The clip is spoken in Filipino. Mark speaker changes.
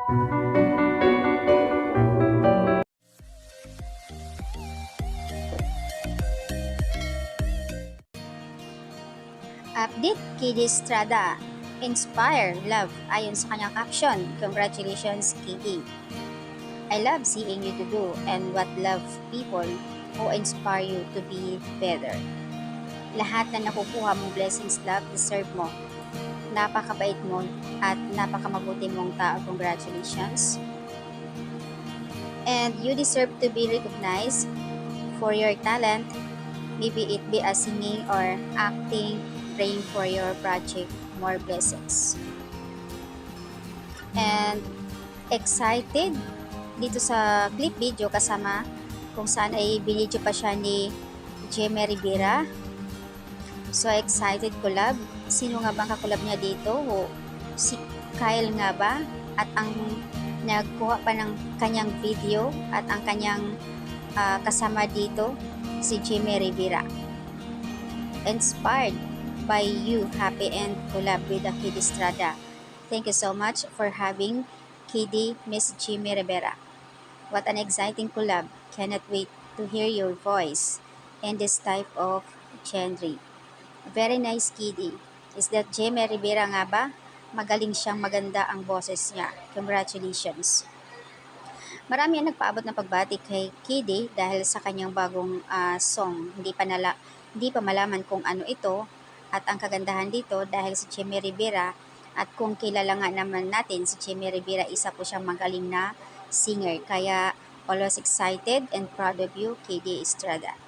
Speaker 1: Update Kiddy Estrada. Inspire love ayon sa kanyang caption. Congratulations, Kiddy. I love seeing you to do and what love people who inspire you to be better. Lahat na nakukuha mong blessings, love, deserve mo. Napakabait mo at napakamabuti mong tao. Congratulations. And you deserve to be recognized for your talent. Maybe it be a singing or acting, praying for your project, more blessings. And excited dito sa clip video kasama kung saan ay binidyo pa siya ni Jeme Rivera. So excited collab. Sino nga bang kakolab niya dito? Si Kyle nga ba? At ang nagkuha pa ng kanyang video at ang kanyang kasama dito si Jeme Rivera. Inspired by you, happy and collab with the Kiddy Estrada. Thank you so much for having Kiddy, Miss Jeme Rivera. What an exciting collab. Cannot wait to hear your voice in this type of genre. Very nice, Kiddy. Is that Jeme Rivera nga ba? Magaling siyang maganda ang boses niya. Congratulations. Marami ang nagpaabot ng pagbati kay Kiddy dahil sa kanyang bagong song. Hindi pa malaman kung ano ito at ang kagandahan dito dahil si Jeme Rivera at kung kilala nga naman natin si Jeme Rivera, isa po siyang magaling na singer. Kaya always excited and proud of you, Kiddy Estrada.